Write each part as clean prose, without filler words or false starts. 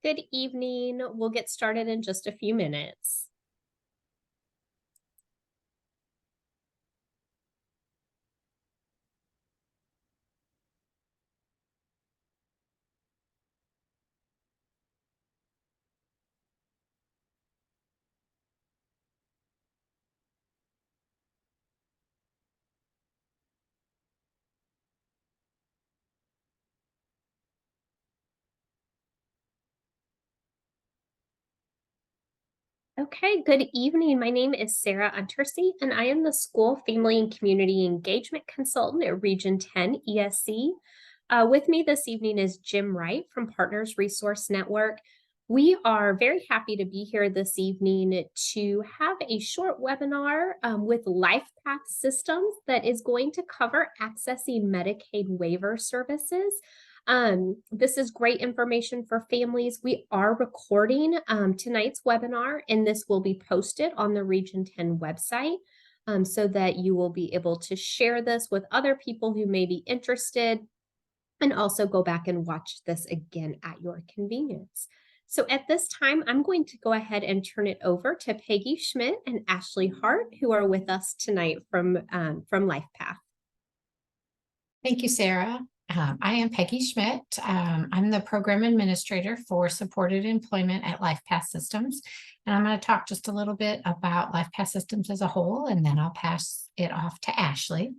Good evening. We'll get started in just a few minutes. Okay, good evening. My name is Sarah Untersey, and I am the School Family and Community Engagement Consultant at Region 10 ESC. With me this evening is Jim Wright from Partners Resource Network. We are very happy to be here this evening to have a short webinar with LifePath Systems that is going to cover accessing Medicaid waiver services. This is great information for families. We are recording tonight's webinar, and this will be posted on the Region 10 website so that you will be able to share this with other people who may be interested and also go back and watch this again at your convenience. So at this time, I'm going to go ahead and turn it over to Peggy Schmidt and Ashley Hart, who are with us tonight from LifePath. Thank you, Sarah. I am Peggy Schmidt. I'm the program administrator for supported employment at LifePath Systems. And I'm going to talk just a little bit about LifePath Systems as a whole, and then I'll pass it off to Ashley.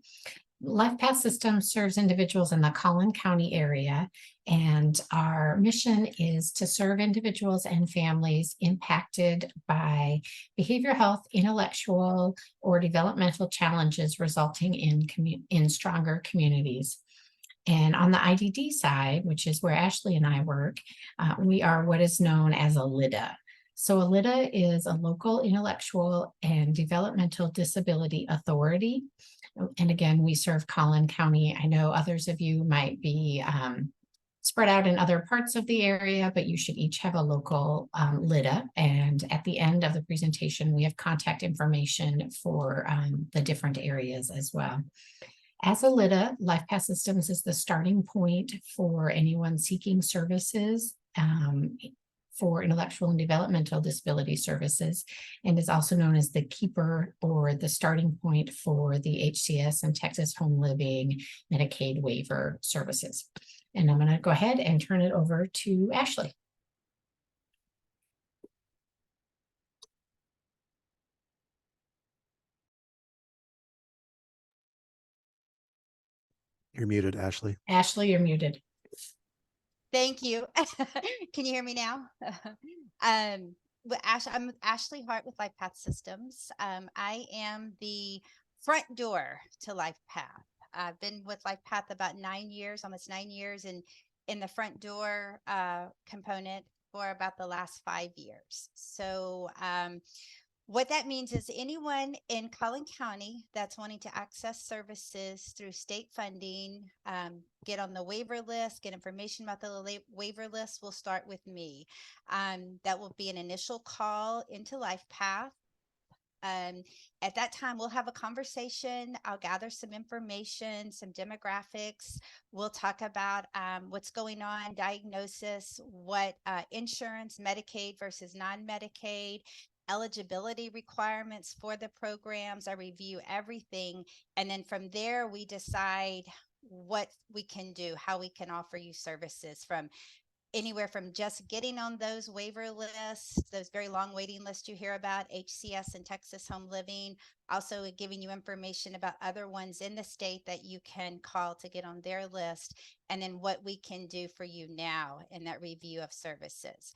LifePath Systems serves individuals in the Collin County area, and our mission is to serve individuals and families impacted by behavioral health, intellectual, or developmental challenges resulting in stronger communities. And on the IDD side, which is where Ashley and I work, we are what is known as a LIDA. So a LIDA is a local intellectual and developmental disability authority. And again, we serve Collin County. I know others of you might be spread out in other parts of the area, but you should each have a local LIDA. And at the end of the presentation, we have contact information for the different areas as well. As a LIDA, LifePath Systems is the starting point for anyone seeking services for intellectual and developmental disability services, and is also known as the keeper or the starting point for the HCS and Texas Home Living Medicaid waiver services. And I'm going to go ahead and turn it over to Ashley. You're muted, Ashley. Ashley, you're muted. Thank you. Can you hear me now? I'm Ashley Hart with LifePath Systems. I am the front door to LifePath. I've been with LifePath about 9 years, almost 9 years, and in the front door component for about the last 5 years. So what that means is anyone in Collin County that's wanting to access services through state funding, get on the waiver list, get information about the waiver list, will start with me. That will be an initial call into LifePath. At that time, we'll have a conversation. I'll gather some information, some demographics. We'll talk about what's going on, diagnosis, what insurance, Medicaid versus non-Medicaid, eligibility requirements for the programs. I review everything. And then from there, we decide what we can do, how we can offer you services, from anywhere from just getting on those waiver lists, those very long waiting lists you hear about, HCS and Texas Home Living, also giving you information about other ones in the state that you can call to get on their list, and then what we can do for you now in that review of services.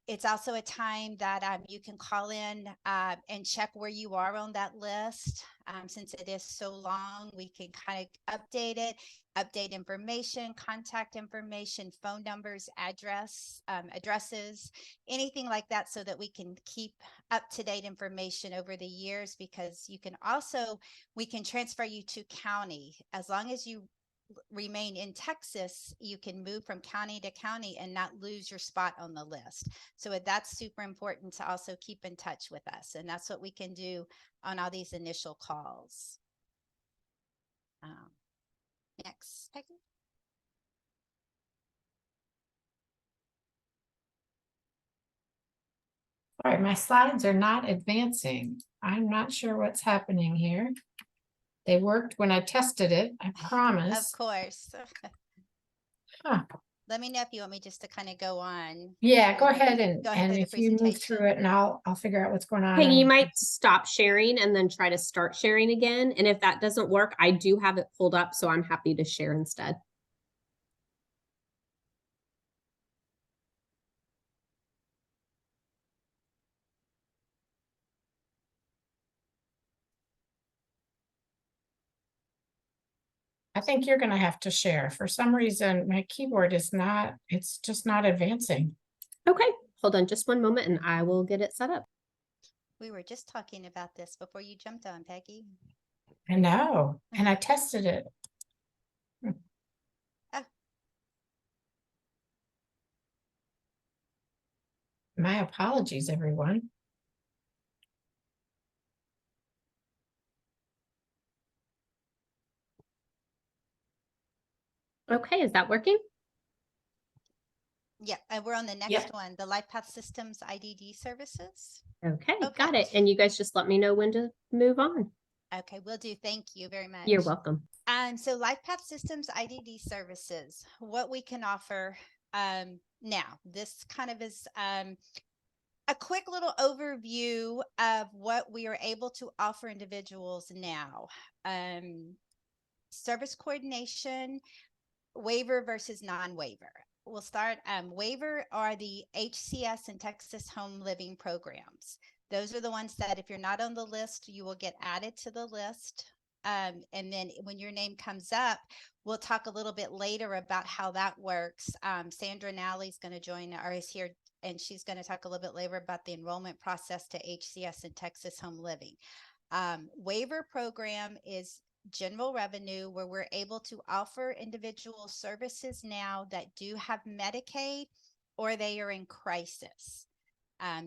It's also a time that you can call in and check where you are on that list. Since it is so long, we can kind of update it, update information, contact information, phone numbers, addresses, anything like that, so that we can keep up-to-date information over the years. Because you can also, we can transfer you to county. As long as you remain in Texas, you can move from county to county and not lose your spot on the list. So that's super important to also keep in touch with us. And that's what we can do on all these initial calls. Next, Peggy. All right, my slides are not advancing. I'm not sure what's happening here. They worked when I tested it, I Of promise. course. Huh. Let me know if you want me just to kind of go on. Yeah, go through- ahead go and through the if you move through presentation. it and I'll figure out what's going on. Peggy, you and- might stop sharing and then try to start sharing again. And if that doesn't work, I do have it pulled up, so I'm happy to share instead. I think you're gonna have to share. For some reason, my keyboard is not, it's just not advancing. Okay, hold on just one moment and I will get it set up. We were just talking about this before you jumped on, Peggy. I know, and I tested it. Oh. My apologies, everyone. Okay, is that working? Yeah, and we're on the next Yep. one, the LifePath Systems IDD services. Okay, Okay. got it. And you guys just let me know when to move on. Okay, will do. Thank you very much. You're welcome. So LifePath Systems IDD services, what we can offer now, this kind of is a quick little overview of what we are able to offer individuals now. Service coordination, waiver versus non-waiver. We'll start. Waiver are the HCS and Texas Home Living programs. Those are the ones that if you're not on the list, you will get added to the list. And then when your name comes up, we'll talk a little bit later about how that works. Sandra Nally is going to join or is here, and she's going to talk a little bit later about the enrollment process to HCS and Texas Home Living. Waiver program is general revenue where we're able to offer individual services now that do have Medicaid or they are in crisis.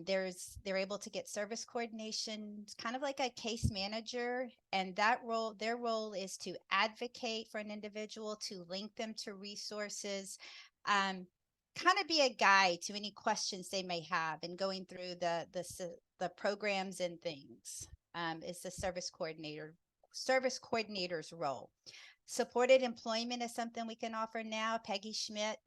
They're able to get service coordination. It's kind of like a case manager, and their role is to advocate for an individual, to link them to resources, kind of be a guide to any questions they may have and going through the programs and things. Is the service coordinator's role. Supported employment is something we can offer now. Peggy Schmidt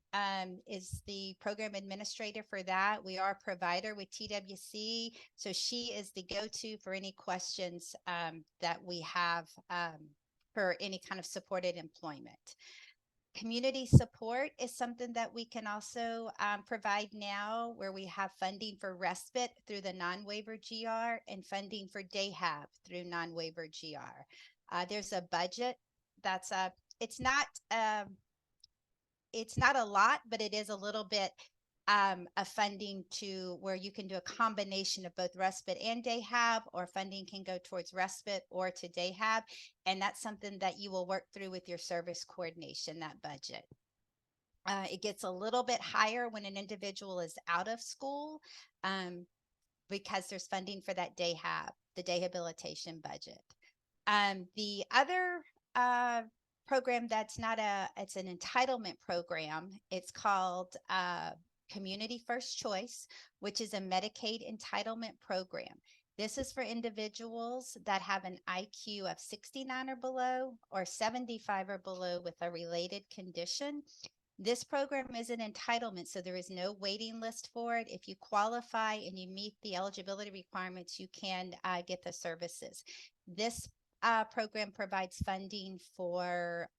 is the program administrator for that. We are a provider with TWC, so she is the go-to for any questions that we have for any kind of supported employment. Community support is something that we can also provide now, where we have funding for respite through the non-waiver GR and funding for day hab through non-waiver GR. There's a budget that's it's not a lot, but it is a little bit of funding to where you can do a combination of both respite and day hab, or funding can go towards respite or to day hab. And that's something that you will work through with your service coordination, that budget. It gets a little bit higher when an individual is out of school because there's funding for that day hab, the day habilitation budget. The other program that's not it's an entitlement program. It's called Community First Choice, which is a Medicaid entitlement program. This is for individuals that have an IQ of 69 or below or 75 or below with a related condition. This program is an entitlement, so there is no waiting list for it. If you qualify and you meet the eligibility requirements, you can get the services. This program provides funding for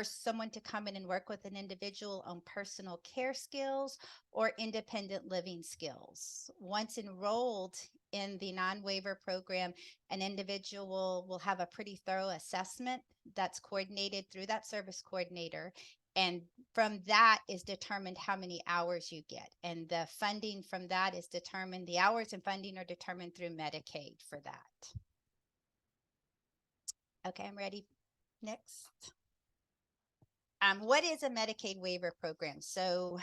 someone to come in and work with an individual on personal care skills or independent living skills. Once enrolled in the non-waiver program, an individual will have a pretty thorough assessment that's coordinated through that service coordinator. And from that is determined how many hours you get. And the funding from that is determined, the hours and funding are determined through Medicaid for that. Okay, I'm ready. Next. What is a Medicaid waiver program? So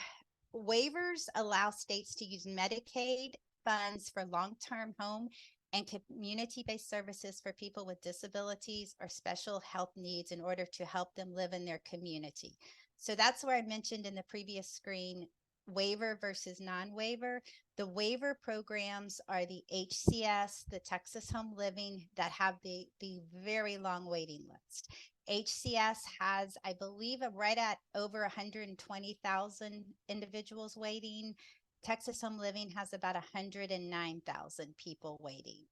waivers allow states to use Medicaid funds for long-term home and community-based services for people with disabilities or special health needs in order to help them live in their community. So that's where I mentioned in the previous screen, waiver versus non-waiver. The waiver programs are the HCS, the Texas Home Living, that have the very long waiting list. HCS has, I believe, right at over 120,000 individuals waiting. Texas Home Living has about 109,000 people waiting.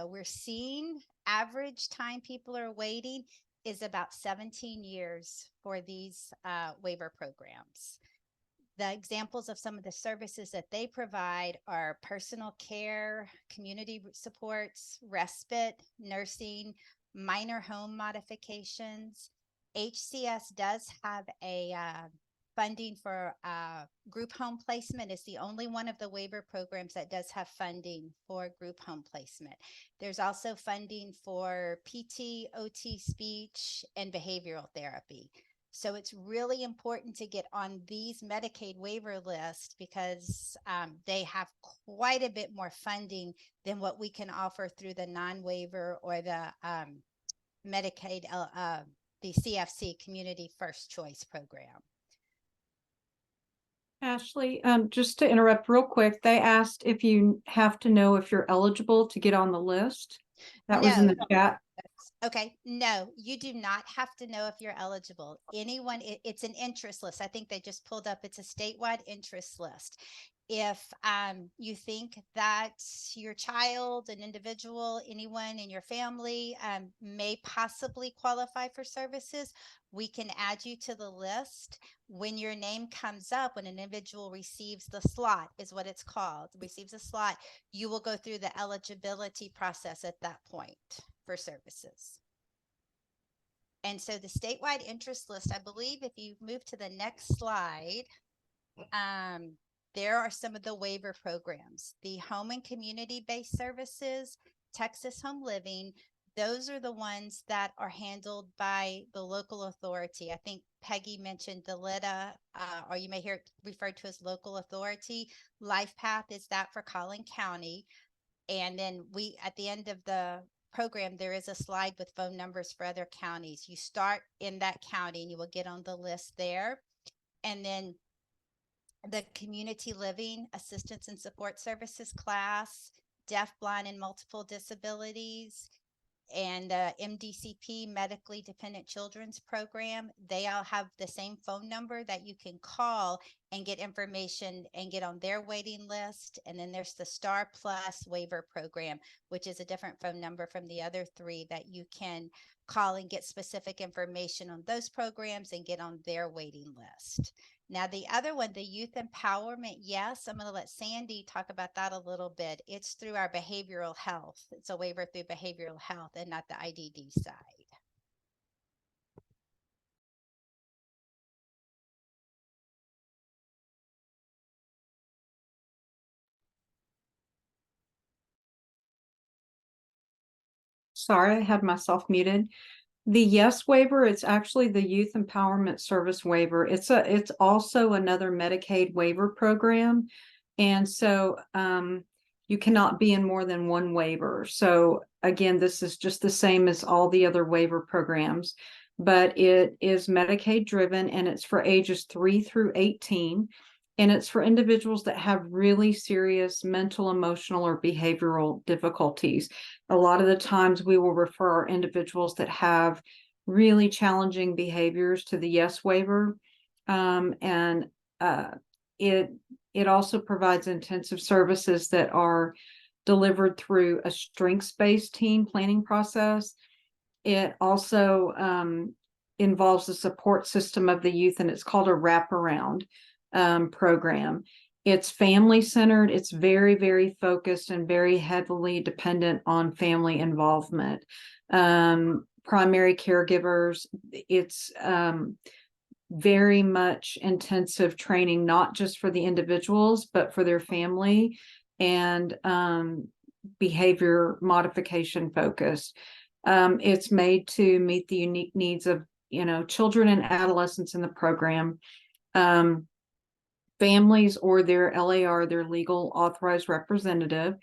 We're seeing average time people are waiting is about 17 years for these waiver programs. The examples of some of the services that they provide are personal care, community supports, respite, nursing, minor home modifications. HCS does have a funding for group home placement. It's the only one of the waiver programs that does have funding for group home placement. There's also funding for PT, OT, speech, and behavioral therapy. So it's really important to get on these Medicaid waiver lists because they have quite a bit more funding than what we can offer through the non-waiver or the Medicaid, the CFC Community First Choice Program. Ashley, just to interrupt real quick, they asked if you have to know if you're eligible to get on the list. That was in the chat. Okay, no, you do not have to know if you're eligible. Anyone, it's an interest list. I think they just pulled up, it's a statewide interest list. If you think that your child, an individual, anyone in your family may possibly qualify for services, we can add you to the list. When your name comes up, when an individual receives the slot, is what it's called, receives a slot, you will go through the eligibility process at that point for services. And so the statewide interest list, I believe if you move to the next slide, there are some of the waiver programs. The home and community-based services, Texas Home Living, those are the ones that are handled by the local authority. I think Peggy mentioned DeLitta, or you may hear it referred to as local authority. LifePath is that for Collin County. And then we, at the end of the program, there is a slide with phone numbers for other counties. You start in that county and you will get on the list there. And then the community living assistance and support services class, deaf, blind, and multiple disabilities, and MDCP, medically dependent children's program. They all have the same phone number that you can call and get information and get on their waiting list. And then there's the Star Plus waiver program, which is a different phone number from the other three that you can call and get specific information on those programs and get on their waiting list. Now, the other one, the youth empowerment, yes, I'm going to let Sandy talk about that a little bit. It's through our behavioral health. It's a waiver through behavioral health and not the IDD side. Sorry, I had myself muted. The YES waiver, it's actually the Youth Empowerment Service waiver. It's also another Medicaid waiver program. And so you cannot be in more than one waiver. So again, this is just the same as all the other waiver programs, but it is Medicaid driven and it's for ages 3 through 18. And it's for individuals that have really serious mental, emotional, or behavioral difficulties. A lot of the times we will refer our individuals that have really challenging behaviors to the YES waiver. It also provides intensive services that are delivered through a strengths-based team planning process. It also involves the support system of the youth, and it's called a wraparound program. It's family centered. It's very, very focused and very heavily dependent on family involvement. Primary caregivers, it's very much intensive training, not just for the individuals, but for their family, and behavior modification focused. It's made to meet the unique needs of, children and adolescents in the program. Families or their LAR, their legal authorized representative,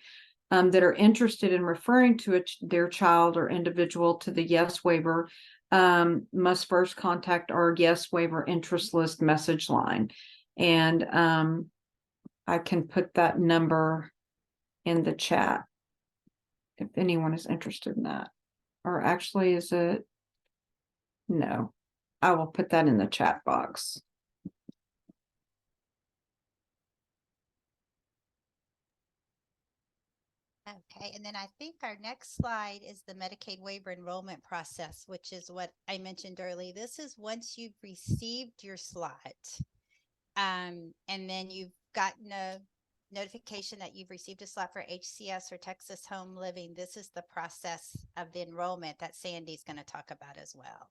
that are interested in referring to their child or individual to the YES waiver must first contact our YES waiver interest list message line. And I can put that number in the chat if anyone is interested in that. Or actually, is it? No, I will put that in the chat box. Okay, and then I think our next slide is the Medicaid waiver enrollment process, which is what I mentioned earlier. This is once you've received your slot, and then you've gotten a notification that you've received a slot for HCS or Texas Home Living. This is the process of the enrollment that Sandy's going to talk about as well.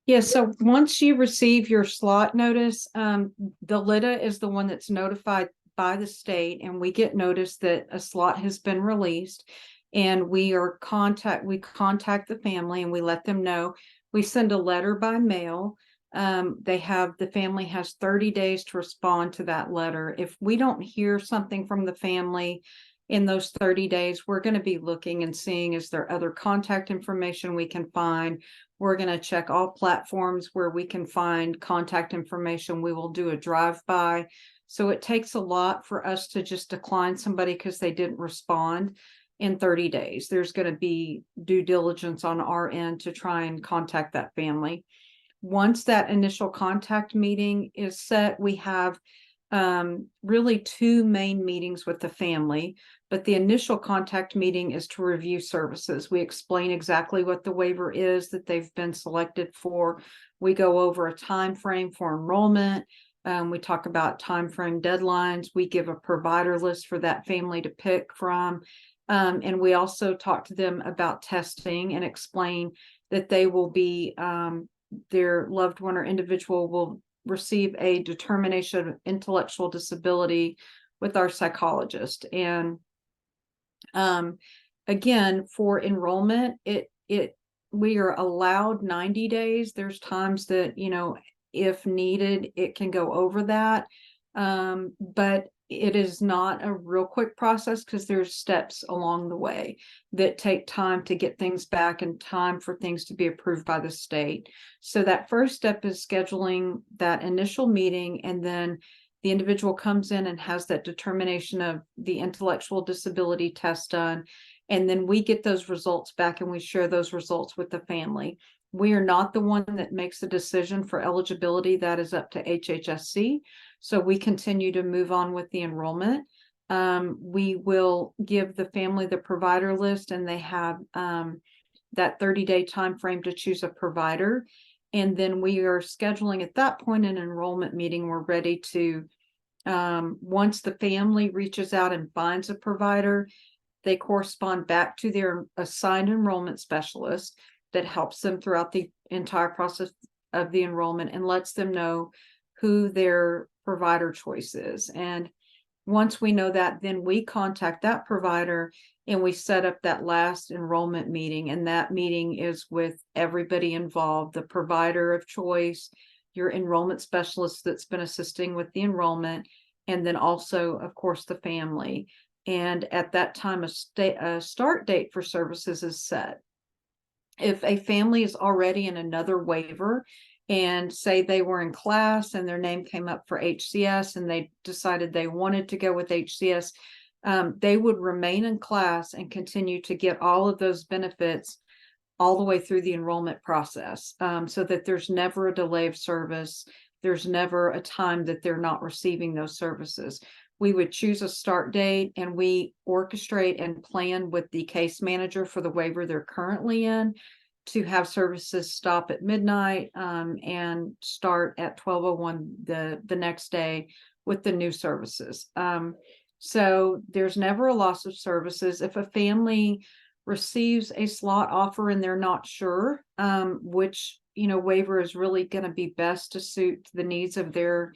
Yeah, so once you receive your slot notice, the LIDA is the one that's notified by the state, and we get notice that a slot has been released, and we contact the family and we let them know. We send a letter by mail. The family has 30 days to respond to that letter. If we don't hear something from the family in those 30 days, we're going to be looking and seeing, is there other contact information we can find? We're going to check all platforms where we can find contact information. We will do a drive-by. So it takes a lot for us to just decline somebody because they didn't respond in 30 days. There's going to be due diligence on our end to try and contact that family. Once that initial contact meeting is set, we have really two main meetings with the family, but the initial contact meeting is to review services. We explain exactly what the waiver is that they've been selected for. We go over a time frame for enrollment. We talk about time frame deadlines. We give a provider list for that family to pick from. And we also talk to them about testing and explain that they will be, their loved one or individual will receive a determination of intellectual disability with our psychologist. And again, for enrollment, we are allowed 90 days. There's times that, if needed, it can go over that. But it is not a real quick process because there's steps along the way that take time to get things back and time for things to be approved by the state. So that first step is scheduling that initial meeting, and then the individual comes in and has that determination of the intellectual disability test done. And then we get those results back and we share those results with the family. We are not the one that makes the decision for eligibility. That is up to HHSC. So we continue to move on with the enrollment. We will give the family the provider list, and they have that 30-day time frame to choose a provider. And then we are scheduling at that point an enrollment meeting. We're ready to, once the family reaches out and finds a provider, they correspond back to their assigned enrollment specialist that helps them throughout the entire process of the enrollment and lets them know who their provider choice is. And once we know that, then we contact that provider and we set up that last enrollment meeting. And that meeting is with everybody involved, the provider of choice, your enrollment specialist that's been assisting with the enrollment, and then also, of course, the family. And at that time, a start date for services is set. If a family is already in another waiver, and say they were in class and their name came up for HCS and they decided they wanted to go with HCS, they would remain in class and continue to get all of those benefits all the way through the enrollment process, so that there's never a delay of service. There's never a time that they're not receiving those services. We would choose a start date and we orchestrate and plan with the case manager for the waiver they're currently in to have services stop at midnight and start at 12:01 the next day with the new services. So there's never a loss of services. If a family receives a slot offer and they're not sure which waiver is really going to be best to suit the needs of their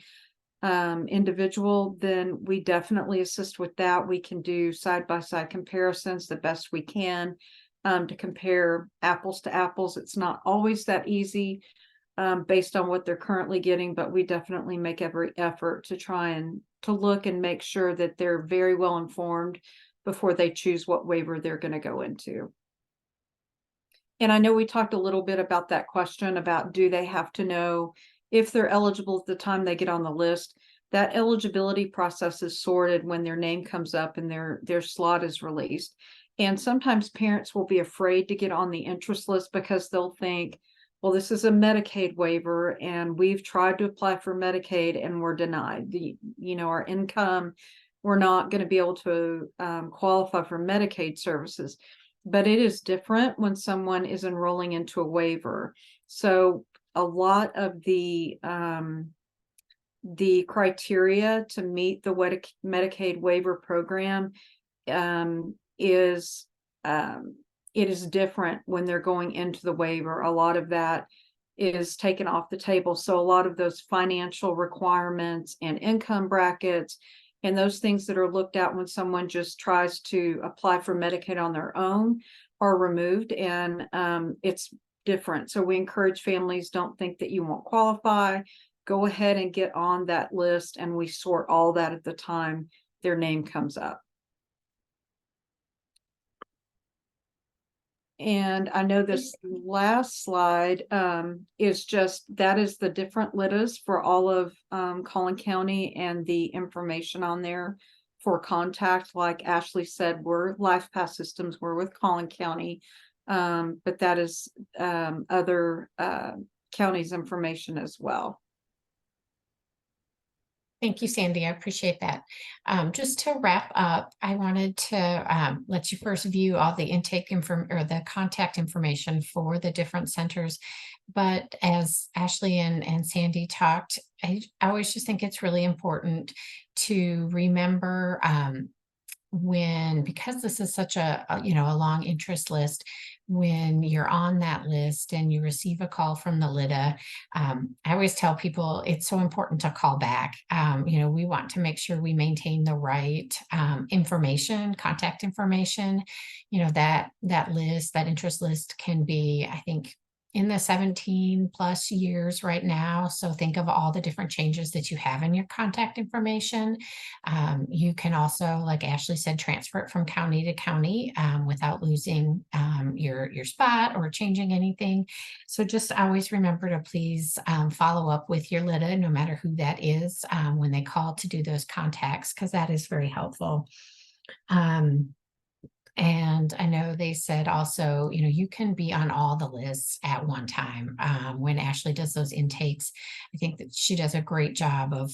individual, then we definitely assist with that. We can do side-by-side comparisons the best we can to compare apples to apples. It's not always that easy based on what they're currently getting, but we definitely make every effort to try and to look and make sure that they're very well informed before they choose what waiver they're going to go into. And I know we talked a little bit about that question about, do they have to know if they're eligible at the time they get on the list, that eligibility process is sorted when their name comes up and their slot is released. And sometimes parents will be afraid to get on the interest list because they'll think, well, this is a Medicaid waiver and we've tried to apply for Medicaid and we're denied. Our income, we're not going to be able to qualify for Medicaid services. But it is different when someone is enrolling into a waiver. So a lot of the criteria to meet the Medicaid waiver program is it is different when they're going into the waiver. A lot of that is taken off the table. So a lot of those financial requirements and income brackets and those things that are looked at when someone just tries to apply for Medicaid on their own are removed, and it's different. So we encourage families, don't think that you won't qualify. Go ahead and get on that list, and we sort all that at the time their name comes up. And I know this last slide is just, that is the different LIDAs for all of Collin County, and the information on there for contact. Like Ashley said, we're LifePath Systems, we're with Collin County, but that is other counties' information as well. Thank you, Sandy. I appreciate that. Just to wrap up, I wanted to let you first view all the intake or the contact information for the different centers. But as Ashley and Sandy talked, I always just think it's really important to remember because this is such a long interest list, when you're on that list and you receive a call from the LIDA, I always tell people it's so important to call back. We want to make sure we maintain the right information, contact information. That list, that interest list can be, I think, in the 17 plus years right now. So think of all the different changes that you have in your contact information. You can also, like Ashley said, transfer it from county to county without losing your spot or changing anything. So just always remember to please follow up with your LIDA, no matter who that is, when they call to do those contacts, because that is very helpful. And I know they said also, you can be on all the lists at one time. When Ashley does those intakes, I think that she does a great job of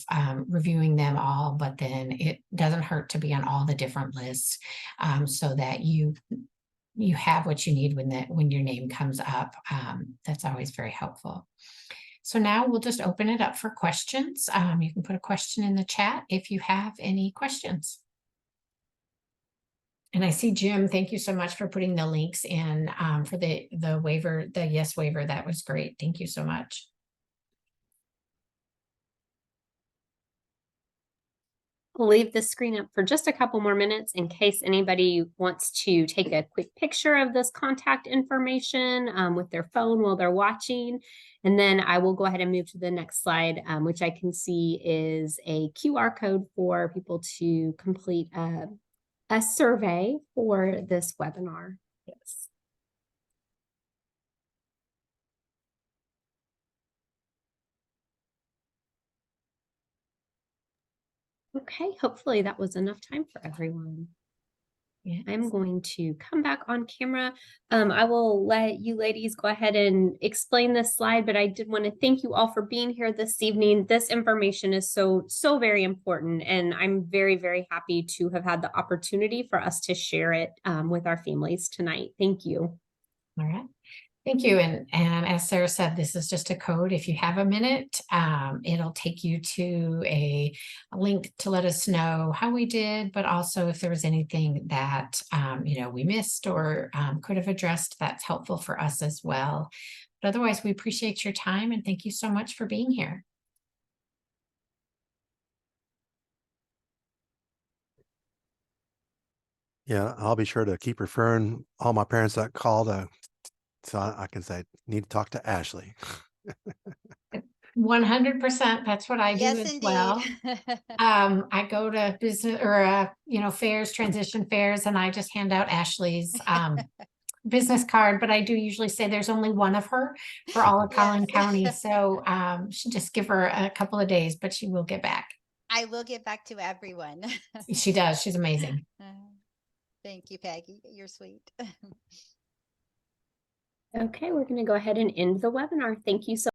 reviewing them all, but then it doesn't hurt to be on all the different lists, so that you have what you need when your name comes up. That's always very helpful. So now we'll just open it up for questions. You can put a question in the chat if you have any questions. And I see Jim, thank you so much for putting the links in for the waiver, the yes waiver. That was great. Thank you so much. I'll leave the screen up for just a couple more minutes in case anybody wants to take a quick picture of this contact information with their phone while they're watching. And then I will go ahead and move to the next slide, which I can see is a QR code for people to complete a survey for this webinar. Yes. Okay, hopefully that was enough time for everyone. Yeah, I'm going to come back on camera. I will let you ladies go ahead and explain this slide, but I did want to thank you all for being here this evening. This information is so very important, and I'm very, very happy to have had the opportunity for us to share it with our families tonight. Thank you. All right. Thank you. And as Sarah said, this is just a code. If you have a minute, it'll take you to a link to let us know how we did, but also if there was anything that, we missed or could have addressed, that's helpful for us as well. But otherwise, we appreciate your time and thank you so much for being here. Yeah, I'll be sure to keep referring all my parents that call to, so I can say, need to talk to Ashley. 100%. That's what I do Yes, as indeed. well. I go to business or, fairs, transition fairs, and I just hand out Ashley's business card, but I do usually say there's only one of her for all of Collin Yes. County. So should just give her a couple of days, but she will get back. I will get back to everyone. She does. She's amazing. Thank you, Peggy. You're sweet. Okay, we're going to go ahead and end the webinar. Thank you so